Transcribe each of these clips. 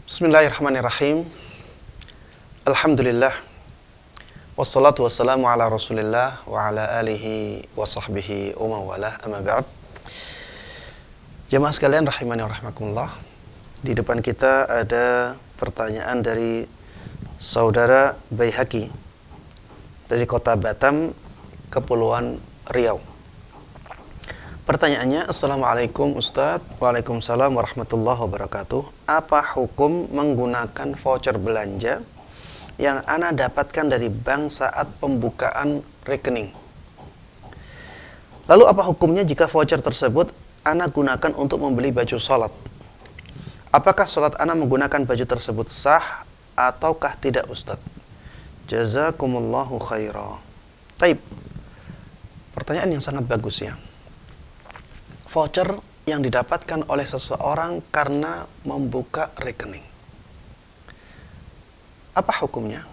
Bismillahirrahmanirrahim. Alhamdulillah. Wassalatu wassalamu ala Rasulillah wa ala alihi wa sahbihi wa mawalah, amma ba'd. Jemaah sekalian rahimani wa rahmakumullah. Di depan kita ada pertanyaan dari saudara Baihaqi dari kota Batam, Kepulauan Riau. Pertanyaannya, Assalamualaikum Ustadz. Waalaikumsalam warahmatullahi wabarakatuh. Apa hukum menggunakan voucher belanja yang ana dapatkan dari bank saat pembukaan rekening? Lalu apa hukumnya jika voucher tersebut ana gunakan untuk membeli baju sholat? Apakah sholat ana menggunakan baju tersebut sah ataukah tidak Ustadz? Jazakumullahu khairah. Taib. Pertanyaan yang sangat bagus ya. Voucher yang didapatkan oleh seseorang karena membuka rekening. Apa hukumnya?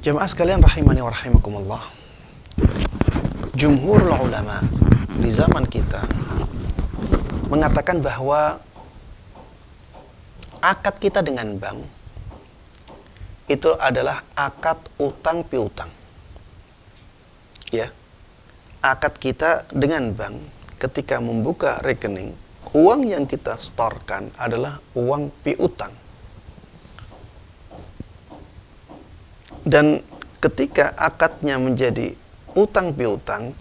Jemaah sekalian rahimani wa rahimakumullah. Jumhurul ulama di zaman kita mengatakan bahwa akad kita dengan bank itu adalah akad utang piutang. Ya. Akad kita dengan bank ketika membuka rekening, uang yang kita setorkan adalah uang piutang. Dan ketika akadnya menjadi utang piutang,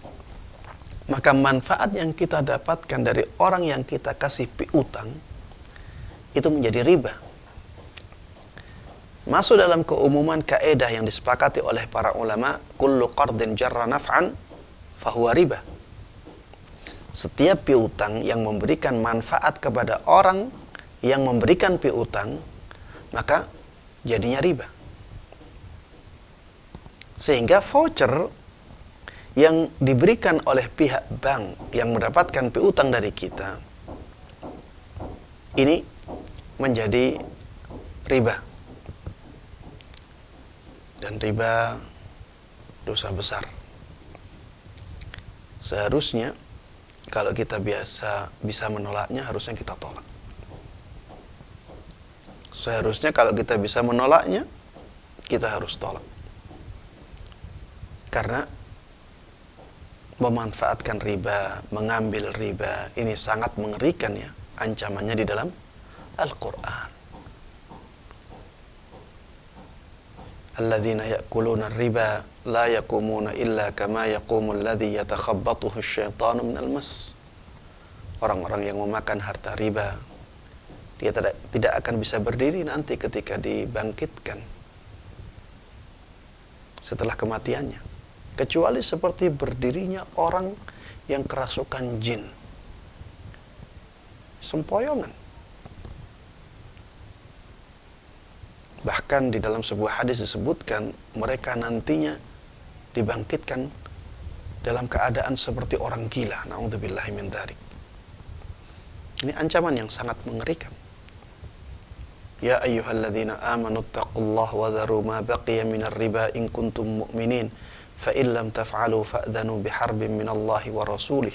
maka manfaat yang kita dapatkan dari orang yang kita kasih piutang itu menjadi riba. Masuk dalam keumuman kaidah yang disepakati oleh para ulama, kullu qardin jarra naf'an fahuwa riba. Setiap piutang yang memberikan manfaat kepada orang yang memberikan piutang, maka jadinya riba. Sehingga voucher yang diberikan oleh pihak bank yang mendapatkan piutang dari kita, ini menjadi riba. Dan riba dosa besar. Seharusnya kalau kita bisa menolaknya, harusnya kita tolak. Seharusnya kalau kita bisa menolaknya, kita harus tolak. Karena memanfaatkan riba, mengambil riba, ini sangat mengerikan ya, ancamannya di dalam Al-Quran. Alladzina ya'kuluna riba la yaqumuna illa kama yaqumul ladzi yatakhabbathu asyaitanu minal mas. Orang-orang yang memakan harta riba, dia tidak akan bisa berdiri nanti ketika dibangkitkan setelah kematiannya, kecuali seperti berdirinya orang yang kerasukan jin. Sempoyongan. Bahkan di dalam sebuah hadis disebutkan mereka nantinya dibangkitkan dalam keadaan seperti orang gila. Na'udzubillahi min dzalik. Ini ancaman yang sangat mengerikan. Ya ayyuhalladzina amanu taqullaha wa dharu ma baqiya minar riba in kuntum mu'minin fa in lam taf'alu fa'dhanu biharbin minallahi wa rasulih.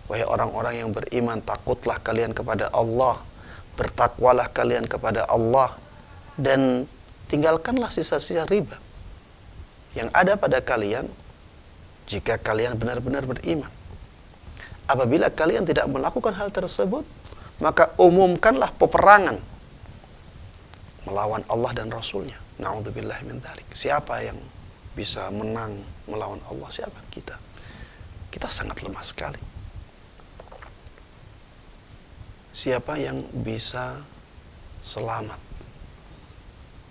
Wahai orang-orang yang beriman, takutlah kalian kepada Allah, bertakwalah kalian kepada Allah, dan tinggalkanlah sisa-sisa riba yang ada pada kalian jika kalian benar-benar beriman. Apabila kalian tidak melakukan hal tersebut, maka umumkanlah peperangan melawan Allah dan Rasulnya. Na'udzubillahi min dzalik. Siapa yang bisa menang melawan Allah? Siapa? Kita. Kita sangat lemah sekali. Siapa yang bisa selamat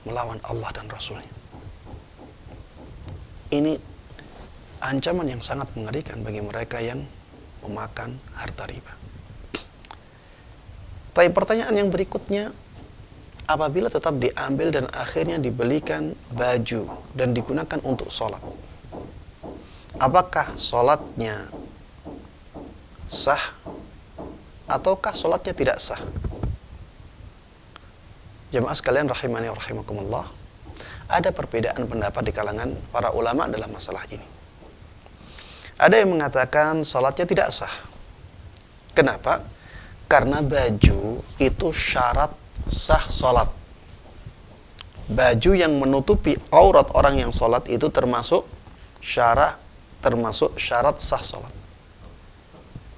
melawan Allah dan Rasulnya? Ini ancaman yang sangat mengerikan bagi mereka yang memakan harta riba. Tapi pertanyaan yang berikutnya, apabila tetap diambil dan akhirnya dibelikan baju dan digunakan untuk sholat, apakah sholatnya sah ataukah sholatnya tidak sah? Jemaah sekalian rahimani wa rahimakumullah, ada perbedaan pendapat di kalangan para ulama dalam masalah ini. Ada yang mengatakan salatnya tidak sah. Kenapa? Karena baju itu syarat sah sholat. Baju yang menutupi aurat orang yang sholat itu termasuk syarat sah sholat.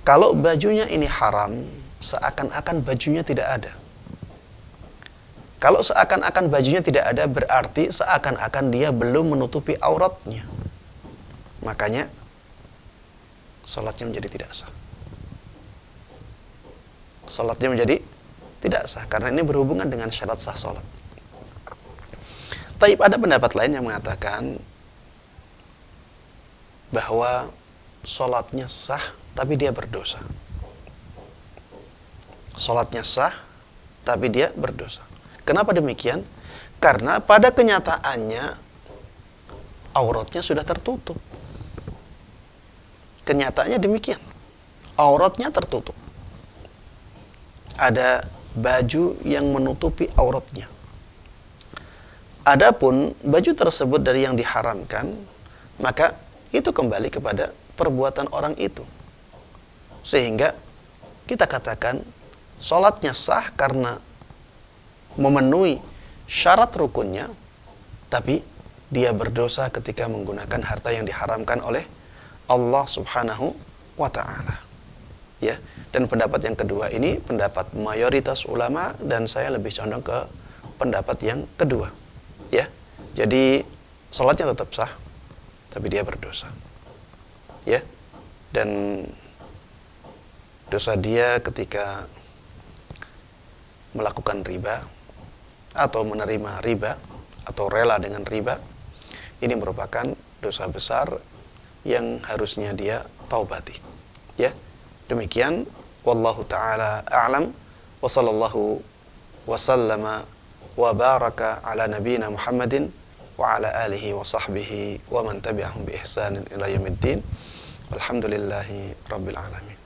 Kalau bajunya ini haram, seakan-akan bajunya tidak ada. Kalau seakan-akan bajunya tidak ada, berarti seakan-akan dia belum menutupi auratnya. Makanya sholatnya menjadi tidak sah. Sholatnya menjadi tidak sah, karena ini berhubungan dengan syarat sah sholat. Tapi ada pendapat lain yang mengatakan bahwa sholatnya sah, tapi dia berdosa. Sholatnya sah, tapi dia berdosa. Kenapa demikian? Karena pada kenyataannya auratnya sudah tertutup. Kenyataannya demikian. Auratnya tertutup. Ada baju yang menutupi auratnya. Adapun baju tersebut dari yang diharamkan, maka itu kembali kepada perbuatan orang itu. Sehingga kita katakan sholatnya sah karena memenuhi syarat rukunnya, tapi dia berdosa ketika menggunakan harta yang diharamkan oleh Allah Subhanahu wa ta'ala. Ya, dan pendapat yang kedua ini pendapat mayoritas ulama, dan saya lebih condong ke pendapat yang kedua. Ya, jadi sholatnya tetap sah, tapi dia berdosa. Ya, dan dosa dia ketika melakukan riba atau menerima riba atau rela dengan riba, ini merupakan dosa besar yang harusnya dia taubati. Ya. Demikian, wallahu taala a'lam, wa sallallahu wa sallama wa baraka ala nabiyyina Muhammadin wa ala alihi wa sahbihi wa man tabi'ahum bi ihsanin ila yaumiddin. Walhamdulillahi rabbil alamin.